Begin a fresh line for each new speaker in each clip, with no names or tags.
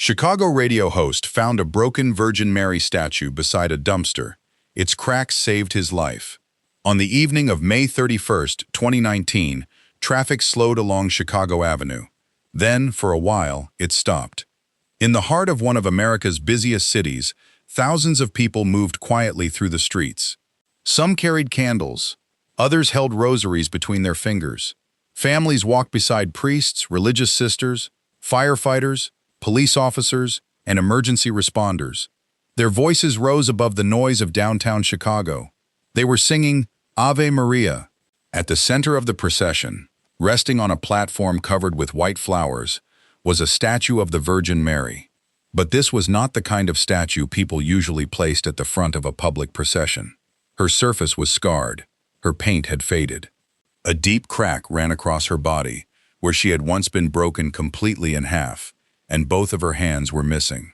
Chicago radio host found a broken Virgin Mary statue beside a dumpster. Its cracks saved his life. On the evening of May 31, 2019, traffic slowed along Chicago Avenue. Then, for a while, it stopped. In the heart of one of America's busiest cities, thousands of people moved quietly through the streets. Some carried candles. Others held rosaries between their fingers. Families walked beside priests, religious sisters, firefighters, police officers, and emergency responders. Their voices rose above the noise of downtown Chicago. They were singing Ave Maria. At the center of the procession, resting on a platform covered with white flowers, was a statue of the Virgin Mary. But this was not the kind of statue people usually placed at the front of a public procession. Her surface was scarred. Her paint had faded. A deep crack ran across her body, where she had once been broken completely in half, and both of her hands were missing.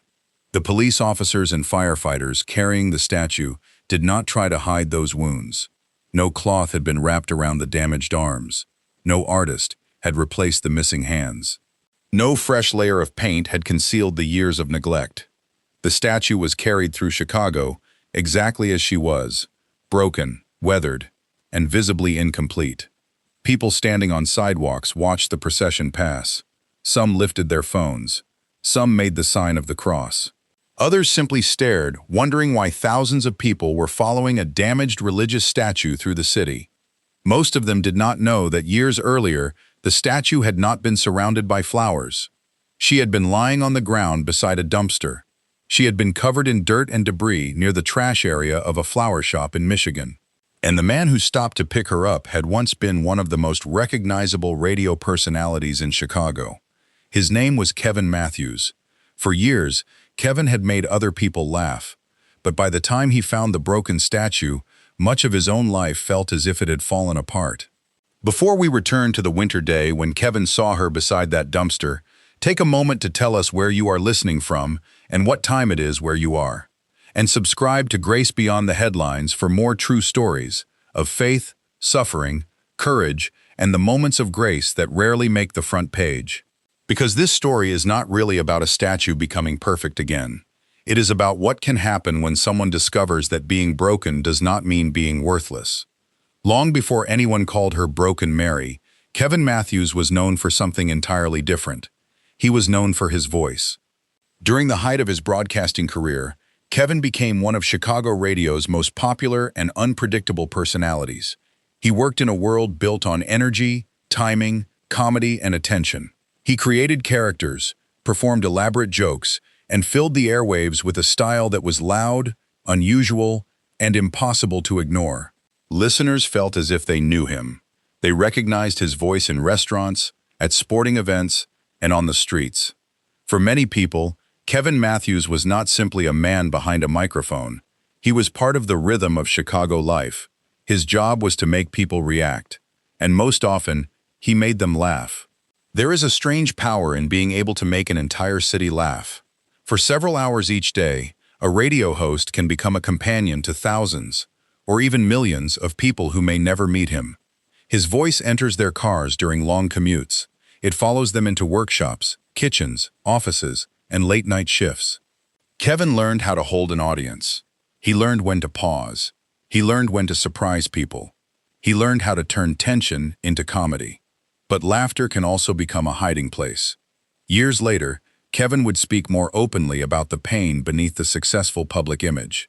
The police officers and firefighters carrying the statue did not try to hide those wounds. No cloth had been wrapped around the damaged arms. No artist had replaced the missing hands. No fresh layer of paint had concealed the years of neglect. The statue was carried through Chicago exactly as she was, broken, weathered, and visibly incomplete. People standing on sidewalks watched the procession pass. Some lifted their phones. Some made the sign of the cross. Others simply stared, wondering why thousands of people were following a damaged religious statue through the city. Most of them did not know that years earlier, the statue had not been surrounded by flowers. She had been lying on the ground beside a dumpster. She had been covered in dirt and debris near the trash area of a flower shop in Michigan. And the man who stopped to pick her up had once been one of the most recognizable radio personalities in Chicago. His name was Kevin Matthews. For years, Kevin had made other people laugh. But by the time he found the broken statue, much of his own life felt as if it had fallen apart. Before we return to the winter day when Kevin saw her beside that dumpster, take a moment to tell us where you are listening from and what time it is where you are. And subscribe to Grace Beyond the Headlines for more true stories of faith, suffering, courage, and the moments of grace that rarely make the front page. Because this story is not really about a statue becoming perfect again. It is about what can happen when someone discovers that being broken does not mean being worthless. Long before anyone called her Broken Mary, Kevin Matthews was known for something entirely different. He was known for his voice. During the height of his broadcasting career, Kevin became one of Chicago radio's most popular and unpredictable personalities. He worked in a world built on energy, timing, comedy, and attention. He created characters, performed elaborate jokes, and filled the airwaves with a style that was loud, unusual, and impossible to ignore. Listeners felt as if they knew him. They recognized his voice in restaurants, at sporting events, and on the streets. For many people, Kevin Matthews was not simply a man behind a microphone. He was part of the rhythm of Chicago life. His job was to make people react, and most often, he made them laugh. There is a strange power in being able to make an entire city laugh. For several hours each day, a radio host can become a companion to thousands, or even millions of people who may never meet him. His voice enters their cars during long commutes. It follows them into workshops, kitchens, offices, and late-night shifts. Kevin learned how to hold an audience. He learned when to pause. He learned when to surprise people. He learned how to turn tension into comedy. But laughter can also become a hiding place. Years later, Kevin would speak more openly about the pain beneath the successful public image.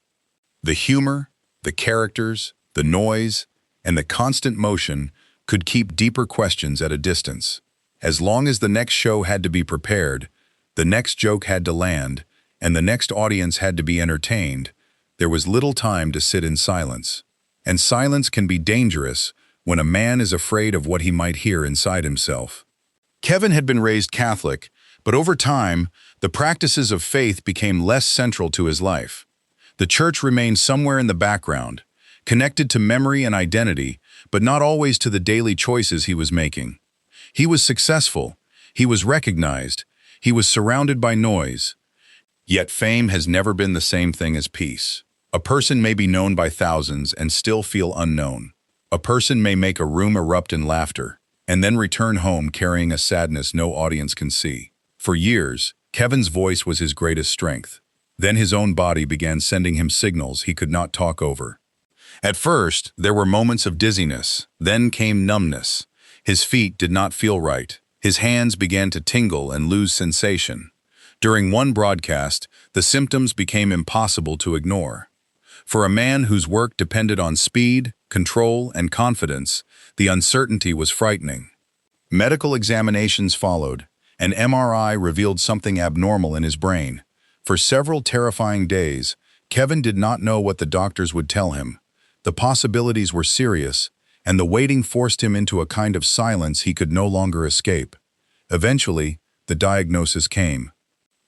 The humor, the characters, the noise, and the constant motion could keep deeper questions at a distance. As long as the next show had to be prepared, the next joke had to land, and the next audience had to be entertained, there was little time to sit in silence. And silence can be dangerous when a man is afraid of what he might hear inside himself. Kevin had been raised Catholic, but over time, the practices of faith became less central to his life. The church remained somewhere in the background, connected to memory and identity, but not always to the daily choices he was making. He was successful, he was recognized, he was surrounded by noise. Yet fame has never been the same thing as peace. A person may be known by thousands and still feel unknown. A person may make a room erupt in laughter, and then return home carrying a sadness no audience can see. For years, Kevin's voice was his greatest strength. Then his own body began sending him signals he could not talk over. At first, there were moments of dizziness, then came numbness. His feet did not feel right. His hands began to tingle and lose sensation. During one broadcast, the symptoms became impossible to ignore. For a man whose work depended on speed, control, and confidence, the uncertainty was frightening. Medical examinations followed. An MRI revealed something abnormal in his brain. For several terrifying days, Kevin did not know what the doctors would tell him. The possibilities were serious, and the waiting forced him into a kind of silence he could no longer escape. Eventually, the diagnosis came.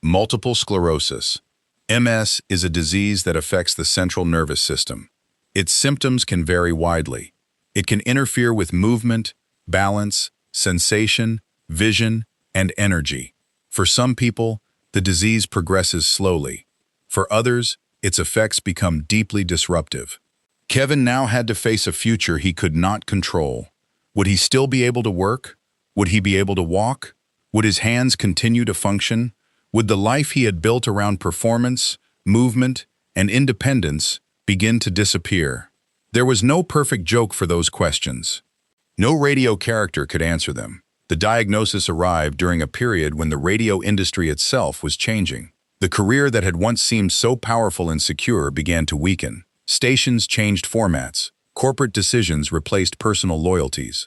Multiple sclerosis. MS is a disease that affects the central nervous system. Its symptoms can vary widely. It can interfere with movement, balance, sensation, vision, and energy. For some people, the disease progresses slowly. For others, its effects become deeply disruptive. Kevin now had to face a future he could not control. Would he still be able to work? Would he be able to walk? Would his hands continue to function? Would the life he had built around performance, movement, and independence begin to disappear? There was no perfect joke for those questions. No radio character could answer them. The diagnosis arrived during a period when the radio industry itself was changing. The career that had once seemed so powerful and secure began to weaken. Stations changed formats. Corporate decisions replaced personal loyalties.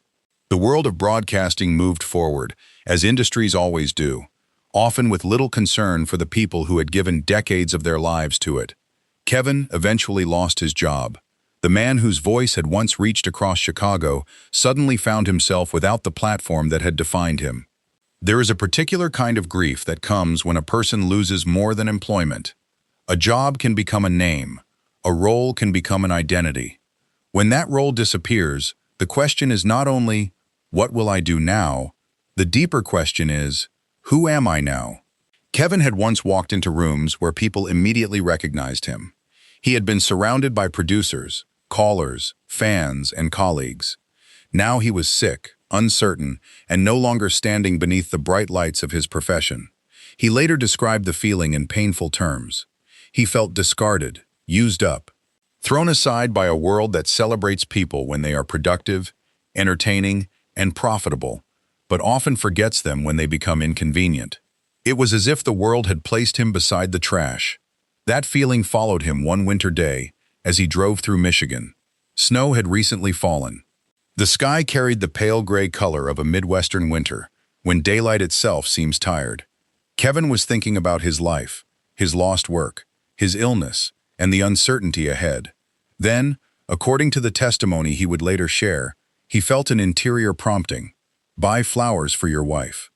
The world of broadcasting moved forward, as industries always do, often with little concern for the people who had given decades of their lives to it. Kevin eventually lost his job. The man whose voice had once reached across Chicago suddenly found himself without the platform that had defined him. There is a particular kind of grief that comes when a person loses more than employment. A job can become a name. A role can become an identity. When that role disappears, the question is not only, what will I do now? The deeper question is, who am I now? Kevin had once walked into rooms where people immediately recognized him. He had been surrounded by producers, callers, fans, and colleagues. Now he was sick, uncertain, and no longer standing beneath the bright lights of his profession. He later described the feeling in painful terms. He felt discarded, used up, thrown aside by a world that celebrates people when they are productive, entertaining, and profitable, but often forgets them when they become inconvenient. It was as if the world had placed him beside the trash. That feeling followed him one winter day as he drove through Michigan. Snow had recently fallen. The sky carried the pale gray color of a Midwestern winter, when daylight itself seems tired. Kevin was thinking about his life, his lost work, his illness, and the uncertainty ahead. Then, according to the testimony he would later share, he felt an interior prompting: buy flowers for your wife.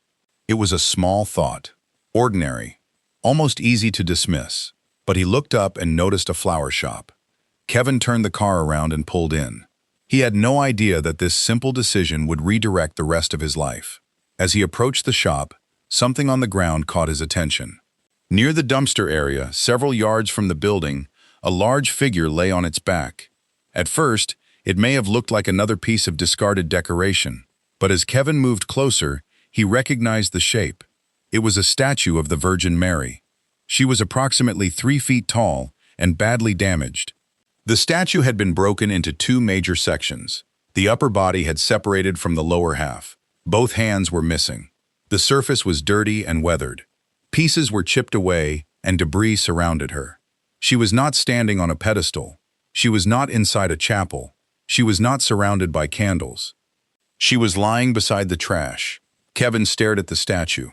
It was a small thought, ordinary, almost easy to dismiss, but he looked up and noticed a flower shop. Kevin turned the car around and pulled in. He had no idea that this simple decision would redirect the rest of his life. As he approached the shop, something on the ground caught his attention. Near the dumpster area, several yards from the building, a large figure lay on its back. At first, it may have looked like another piece of discarded decoration, but as Kevin moved closer, he recognized the shape. It was a statue of the Virgin Mary. She was approximately 3 feet tall and badly damaged. The statue had been broken into 2 major sections. The upper body had separated from the lower half. Both hands were missing. The surface was dirty and weathered. Pieces were chipped away and debris surrounded her. She was not standing on a pedestal. She was not inside a chapel. She was not surrounded by candles. She was lying beside the trash. Kevin stared at the statue.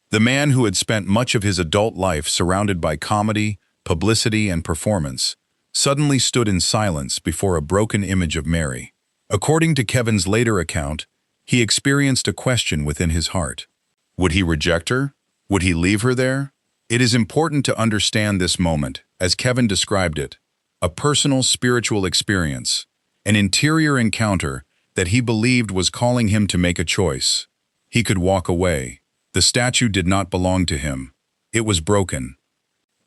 The man who had spent much of his adult life surrounded by comedy, publicity, and performance suddenly stood in silence before a broken image of Mary. According to Kevin's later account, he experienced a question within his heart. Would he reject her? Would he leave her there? It is important to understand this moment, as Kevin described it, a personal spiritual experience, an interior encounter that he believed was calling him to make a choice. He could walk away. The statue did not belong to him. It was broken.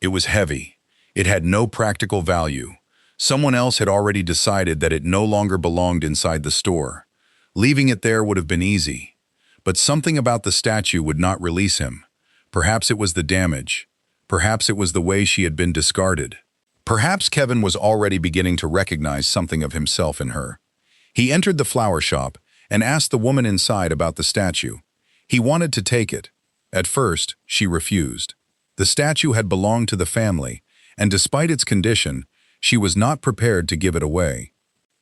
It was heavy. It had no practical value. Someone else had already decided that it no longer belonged inside the store. Leaving it there would have been easy. But something about the statue would not release him. Perhaps it was the damage. Perhaps it was the way she had been discarded. Perhaps Kevin was already beginning to recognize something of himself in her. He entered the flower shop and asked the woman inside about the statue. He wanted to take it. At first, she refused. The statue had belonged to the family, and despite its condition, she was not prepared to give it away.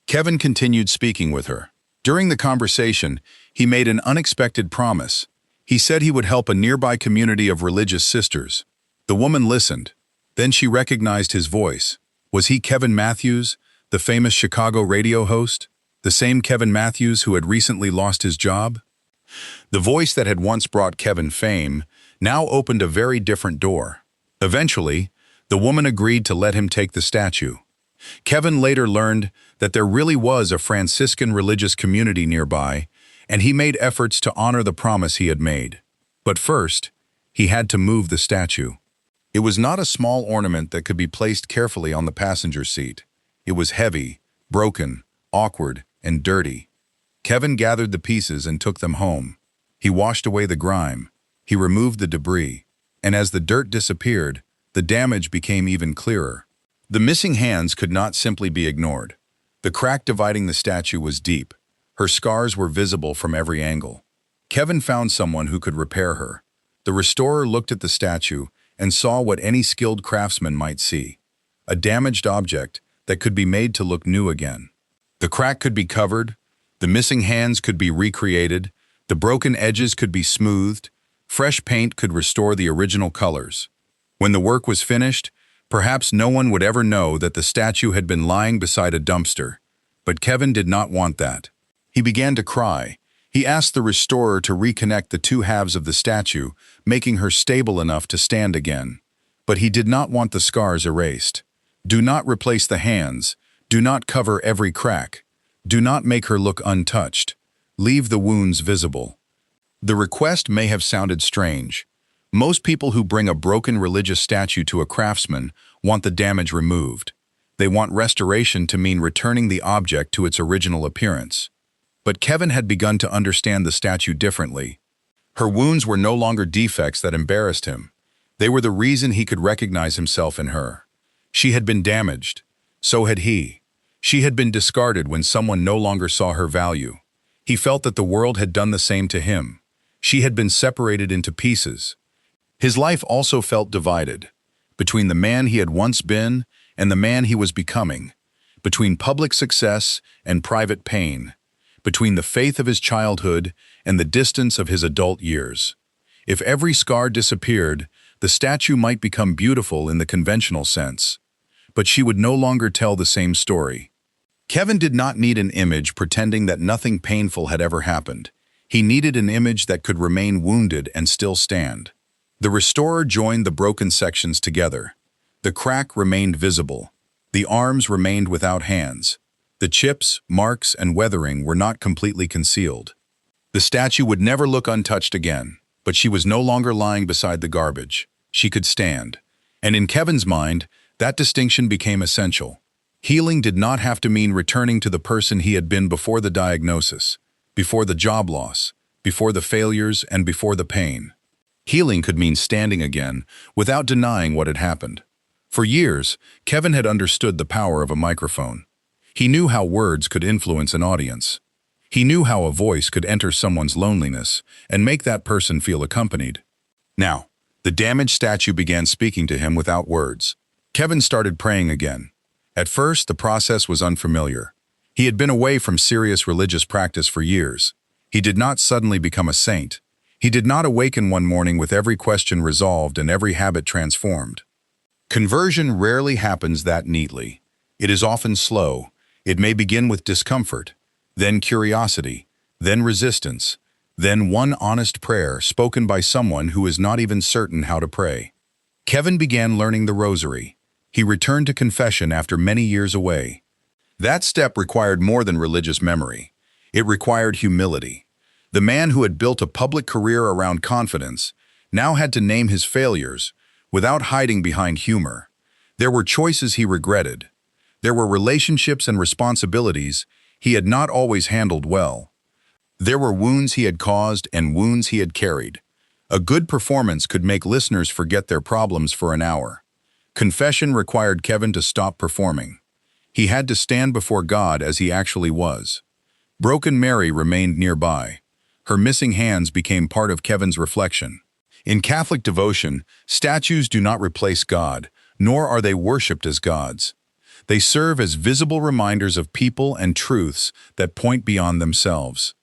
Kevin continued speaking with her. During the conversation, he made an unexpected promise. He said he would help a nearby community of religious sisters. The woman listened. Then she recognized his voice. Was he Kevin Matthews, the famous Chicago radio host? The same Kevin Matthews who had recently lost his job? The voice that had once brought Kevin fame now opened a very different door. Eventually, the woman agreed to let him take the statue. Kevin later learned that there really was a Franciscan religious community nearby, and he made efforts to honor the promise he had made. But first, he had to move the statue. It was not a small ornament that could be placed carefully on the passenger seat. It was heavy, broken, awkward, and dirty. Kevin gathered the pieces and took them home. He washed away the grime. He removed the debris. And as the dirt disappeared, the damage became even clearer. The missing hands could not simply be ignored. The crack dividing the statue was deep. Her scars were visible from every angle. Kevin found someone who could repair her. The restorer looked at the statue and saw what any skilled craftsman might see: a damaged object that could be made to look new again. The crack could be covered, the missing hands could be recreated, the broken edges could be smoothed, fresh paint could restore the original colors. When the work was finished, perhaps no one would ever know that the statue had been lying beside a dumpster. But Kevin did not want that. He began to cry. He asked the restorer to reconnect the two halves of the statue, making her stable enough to stand again. But he did not want the scars erased. Do not replace the hands. Do not cover every crack. Do not make her look untouched. Leave the wounds visible. The request may have sounded strange. Most people who bring a broken religious statue to a craftsman want the damage removed. They want restoration to mean returning the object to its original appearance. But Kevin had begun to understand the statue differently. Her wounds were no longer defects that embarrassed him. They were the reason he could recognize himself in her. She had been damaged. So had he. She had been discarded when someone no longer saw her value. He felt that the world had done the same to him. She had been separated into pieces. His life also felt divided, between the man he had once been and the man he was becoming, between public success and private pain, between the faith of his childhood and the distance of his adult years. If every scar disappeared, the statue might become beautiful in the conventional sense. But she would no longer tell the same story. Kevin did not need an image pretending that nothing painful had ever happened. He needed an image that could remain wounded and still stand. The restorer joined the broken sections together. The crack remained visible. The arms remained without hands. The chips, marks, and weathering were not completely concealed. The statue would never look untouched again, but she was no longer lying beside the garbage. She could stand. And in Kevin's mind, that distinction became essential. Healing did not have to mean returning to the person he had been before the diagnosis, before the job loss, before the failures, and before the pain. Healing could mean standing again without denying what had happened. For years, Kevin had understood the power of a microphone. He knew how words could influence an audience. He knew how a voice could enter someone's loneliness and make that person feel accompanied. Now, the damaged statue began speaking to him without words. Kevin started praying again. At first, the process was unfamiliar. He had been away from serious religious practice for years. He did not suddenly become a saint. He did not awaken one morning with every question resolved and every habit transformed. Conversion rarely happens that neatly. It is often slow. It may begin with discomfort, then curiosity, then resistance, then one honest prayer spoken by someone who is not even certain how to pray. Kevin began learning the rosary. He returned to confession after many years away. That step required more than religious memory. It required humility. The man who had built a public career around confidence now had to name his failures without hiding behind humor. There were choices he regretted. There were relationships and responsibilities he had not always handled well. There were wounds he had caused and wounds he had carried. A good performance could make listeners forget their problems for an hour. Confession required Kevin to stop performing. He had to stand before God as he actually was. Broken Mary remained nearby. Her missing hands became part of Kevin's reflection. In Catholic devotion, statues do not replace God, nor are they worshipped as gods. They serve as visible reminders of people and truths that point beyond themselves.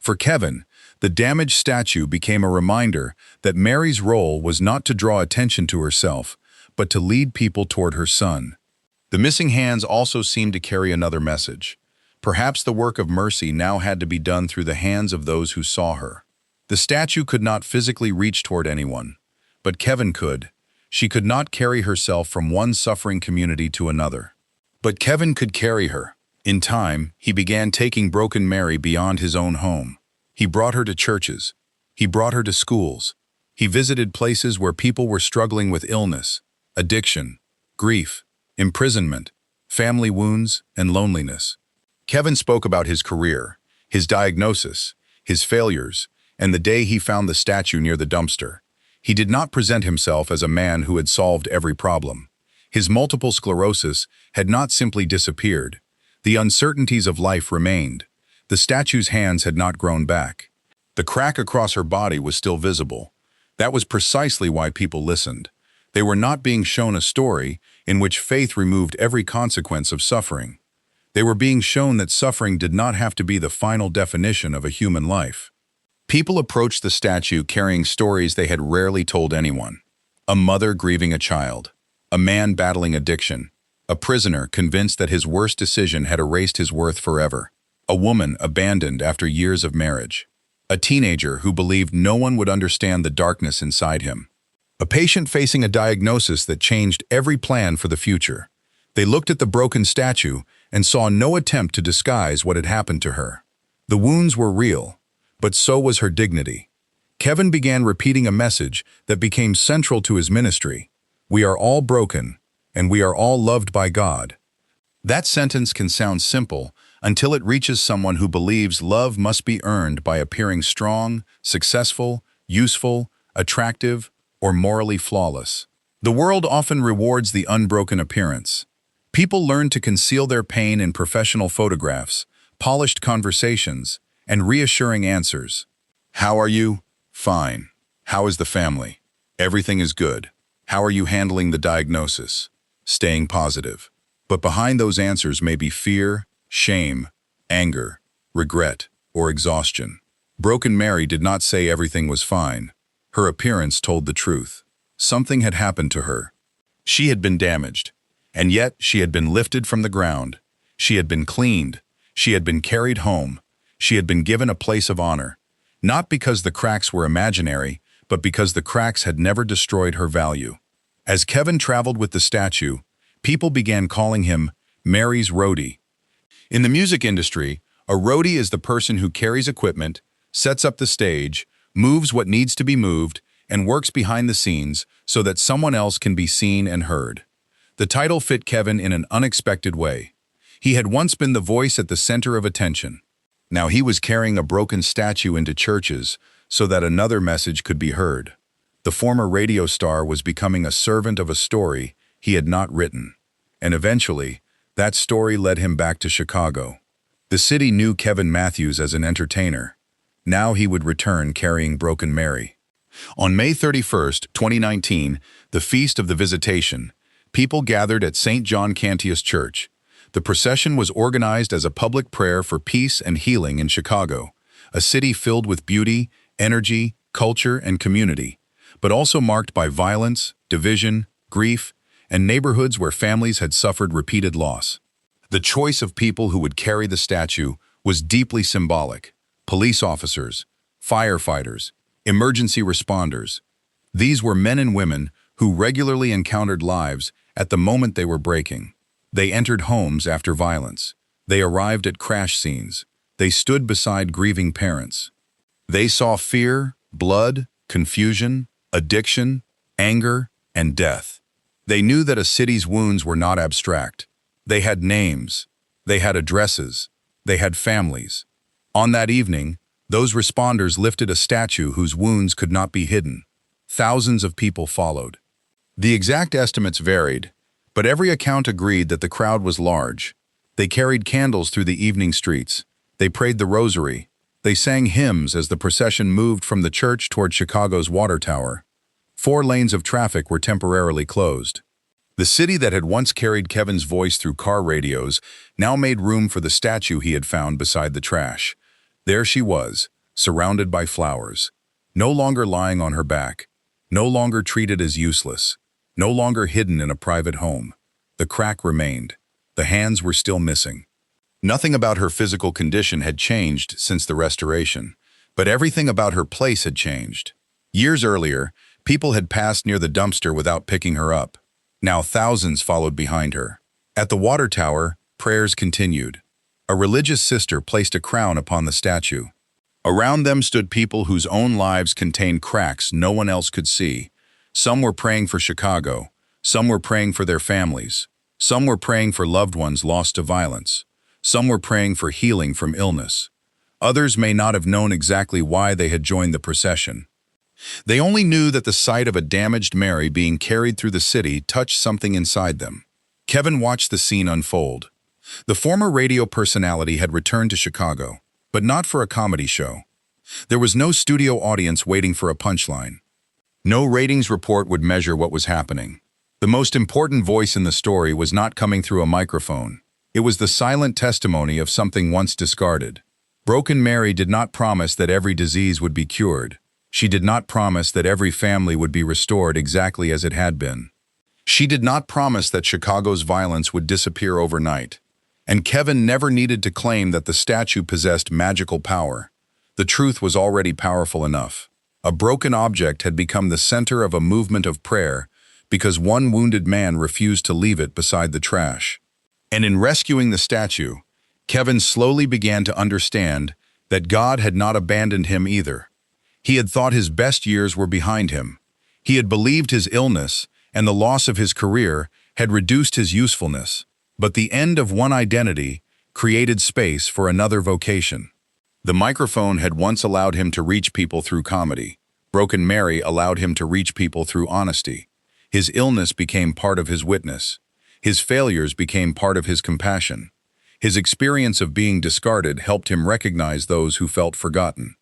For Kevin, the damaged statue became a reminder that Mary's role was not to draw attention to herself, but to lead people toward her Son. The missing hands also seemed to carry another message. Perhaps the work of mercy now had to be done through the hands of those who saw her. The statue could not physically reach toward anyone, but Kevin could. She could not carry herself from one suffering community to another. But Kevin could carry her. In time, he began taking Broken Mary beyond his own home. He brought her to churches. He brought her to schools. He visited places where people were struggling with illness, addiction, grief, imprisonment, family wounds, and loneliness. Kevin spoke about his career, his diagnosis, his failures, and the day he found the statue near the dumpster. He did not present himself as a man who had solved every problem. His multiple sclerosis had not simply disappeared. The uncertainties of life remained. The statue's hands had not grown back. The crack across her body was still visible. That was precisely why people listened. They were not being shown a story in which faith removed every consequence of suffering. They were being shown that suffering did not have to be the final definition of a human life. People approached the statue carrying stories they had rarely told anyone. A mother grieving a child, a man battling addiction, a prisoner convinced that his worst decision had erased his worth forever, a woman abandoned after years of marriage, a teenager who believed no one would understand the darkness inside him, a patient facing a diagnosis that changed every plan for the future. They looked at the broken statue and saw no attempt to disguise what had happened to her. The wounds were real, but so was her dignity. Kevin began repeating a message that became central to his ministry. We are all broken, and we are all loved by God. That sentence can sound simple until it reaches someone who believes love must be earned by appearing strong, successful, useful, attractive, or morally flawless. The world often rewards the unbroken appearance. People learn to conceal their pain in professional photographs, polished conversations, and reassuring answers. How are you? Fine. How is the family? Everything is good. How are you handling the diagnosis? Staying positive. But behind those answers may be fear, shame, anger, regret, or exhaustion. Broken Mary did not say everything was fine. Her appearance told the truth. Something had happened to her. She had been damaged. And yet she had been lifted from the ground. She had been cleaned. She had been carried home. She had been given a place of honor. Not because the cracks were imaginary, but because the cracks had never destroyed her value. As Kevin traveled with the statue, people began calling him Mary's roadie. In the music industry, a roadie is the person who carries equipment, sets up the stage, moves what needs to be moved, and works behind the scenes so that someone else can be seen and heard. The title fit Kevin in an unexpected way. He had once been the voice at the center of attention. Now he was carrying a broken statue into churches so that another message could be heard. The former radio star was becoming a servant of a story he had not written. And eventually, that story led him back to Chicago. The city knew Kevin Matthews as an entertainer. Now he would return carrying Broken Mary. On May 31st, 2019, the Feast of the Visitation, people gathered at St. John Cantius Church. The procession was organized as a public prayer for peace and healing in Chicago, a city filled with beauty, energy, culture, and community, but also marked by violence, division, grief, and neighborhoods where families had suffered repeated loss. The choice of people who would carry the statue was deeply symbolic. Police officers, firefighters, emergency responders. These were men and women who regularly encountered lives at the moment they were breaking. They entered homes after violence. They arrived at crash scenes. They stood beside grieving parents. They saw fear, blood, confusion, addiction, anger, and death. They knew that a city's wounds were not abstract. They had names. They had addresses. They had families. On that evening, Those responders lifted a statue whose wounds could not be hidden. Thousands of people followed. The exact estimates varied, but every account agreed that the crowd was large. They carried candles through the evening streets. They prayed the rosary. They sang hymns as the procession moved from the church toward Chicago's water tower. 4 lanes of traffic were temporarily closed. The city that had once carried Kevin's voice through car radios now made room for the statue he had found beside the trash. There she was, surrounded by flowers, no longer lying on her back, no longer treated as useless, no longer hidden in a private home. The crack remained. The hands were still missing. Nothing about her physical condition had changed since the restoration, but everything about her place had changed. Years earlier, people had passed near the dumpster without picking her up. Now thousands followed behind her. At the water tower, prayers continued. A religious sister placed a crown upon the statue. Around them stood people whose own lives contained cracks no one else could see. Some were praying for Chicago. Some were praying for their families. Some were praying for loved ones lost to violence. Some were praying for healing from illness. Others may not have known exactly why they had joined the procession. They only knew that the sight of a damaged Mary being carried through the city touched something inside them. Kevin watched the scene unfold. The former radio personality had returned to Chicago, but not for a comedy show. There was no studio audience waiting for a punchline. No ratings report would measure what was happening. The most important voice in the story was not coming through a microphone. It was the silent testimony of something once discarded. Broken Mary did not promise that every disease would be cured. She did not promise that every family would be restored exactly as it had been. She did not promise that Chicago's violence would disappear overnight. And Kevin never needed to claim that the statue possessed magical power. The truth was already powerful enough. A broken object had become the center of a movement of prayer because one wounded man refused to leave it beside the trash. And in rescuing the statue, Kevin slowly began to understand that God had not abandoned him either. He had thought his best years were behind him. He had believed his illness and the loss of his career had reduced his usefulness. But the end of one identity created space for another vocation. The microphone had once allowed him to reach people through comedy. Broken Mary allowed him to reach people through honesty. His illness became part of his witness. His failures became part of his compassion. His experience of being discarded helped him recognize those who felt forgotten.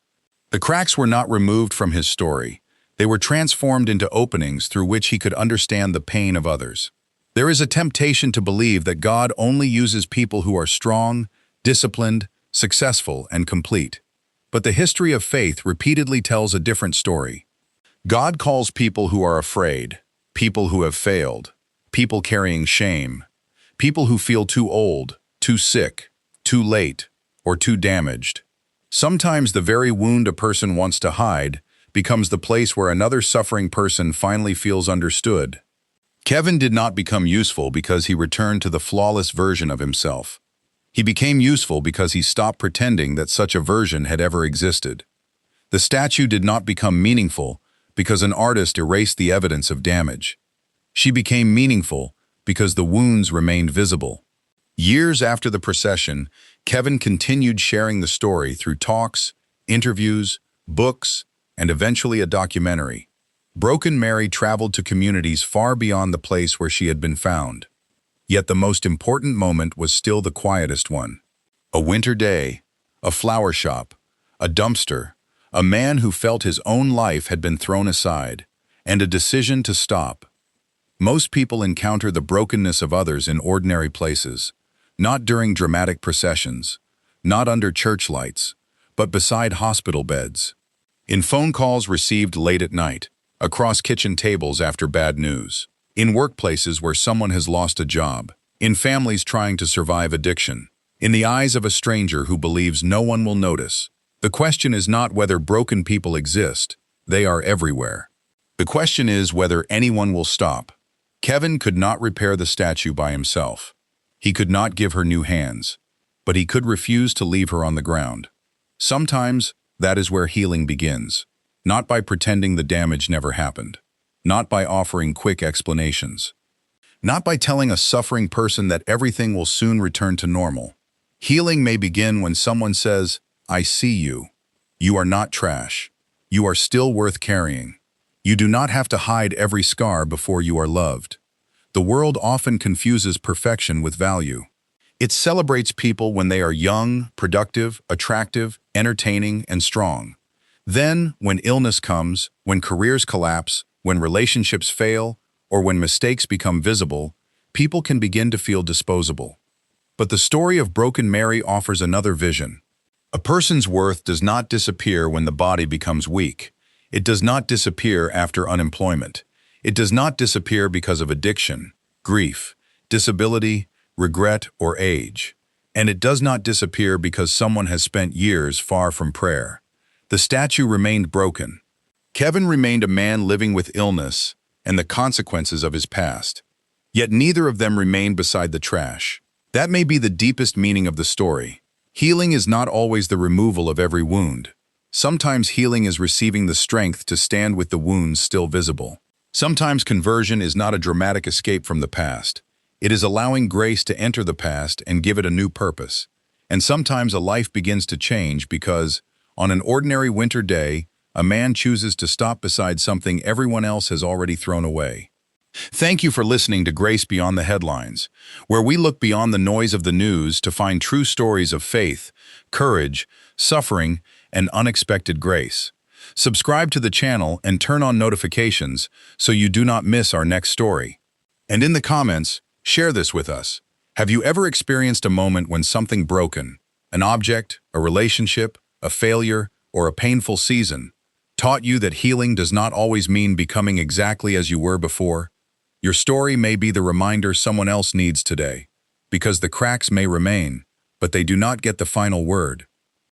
The cracks were not removed from his story. They were transformed into openings through which he could understand the pain of others. There is a temptation to believe that God only uses people who are strong, disciplined, successful, and complete. But the history of faith repeatedly tells a different story. God calls people who are afraid, people who have failed, people carrying shame, people who feel too old, too sick, too late, or too damaged. Sometimes the very wound a person wants to hide becomes the place where another suffering person finally feels understood. Kevin did not become useful because he returned to the flawless version of himself. He became useful because he stopped pretending that such a version had ever existed. The statue did not become meaningful because an artist erased the evidence of damage. She became meaningful because the wounds remained visible. Years after the procession, Kevin continued sharing the story through talks, interviews, books, and eventually a documentary. Broken Mary traveled to communities far beyond the place where she had been found. Yet the most important moment was still the quietest one. A winter day, a flower shop, a dumpster, a man who felt his own life had been thrown aside, and a decision to stop. Most people encounter the brokenness of others in ordinary places, not during dramatic processions, not under church lights, but beside hospital beds, in phone calls received late at night, across kitchen tables after bad news, in workplaces where someone has lost a job, in families trying to survive addiction, in the eyes of a stranger who believes no one will notice. The question is not whether broken people exist, they are everywhere. The question is whether anyone will stop. Kevin could not repair the statue by himself. He could not give her new hands, but he could refuse to leave her on the ground. Sometimes that is where healing begins, not by pretending the damage never happened, not by offering quick explanations, not by telling a suffering person that everything will soon return to normal. Healing may begin when someone says, "I see you. You are not trash. You are still worth carrying. You do not have to hide every scar before you are loved. The world often confuses perfection with value. It celebrates people when they are young, productive, attractive, entertaining, and strong. Then, when illness comes, when careers collapse, when relationships fail, or when mistakes become visible, people can begin to feel disposable. But the story of Broken Mary offers another vision. A person's worth does not disappear when the body becomes weak. It does not disappear after unemployment. It does not disappear because of addiction, grief, disability, regret, or age. And it does not disappear because someone has spent years far from prayer. The statue remained broken. Kevin remained a man living with illness and the consequences of his past. Yet neither of them remained beside the trash. That may be the deepest meaning of the story. Healing is not always the removal of every wound. Sometimes healing is receiving the strength to stand with the wounds still visible. Sometimes conversion is not a dramatic escape from the past. It is allowing grace to enter the past and give it a new purpose. And sometimes a life begins to change because, on an ordinary winter day, a man chooses to stop beside something everyone else has already thrown away. Thank you for listening to Grace Beyond the Headlines, where we look beyond the noise of the news to find true stories of faith, courage, suffering, and unexpected grace. Subscribe to the channel and turn on notifications so you do not miss our next story. And in the comments, share this with us. Have you ever experienced a moment when something broken, an object, a relationship, a failure, or a painful season, taught you that healing does not always mean becoming exactly as you were before? Your story may be the reminder someone else needs today, because the cracks may remain, but they do not get the final word.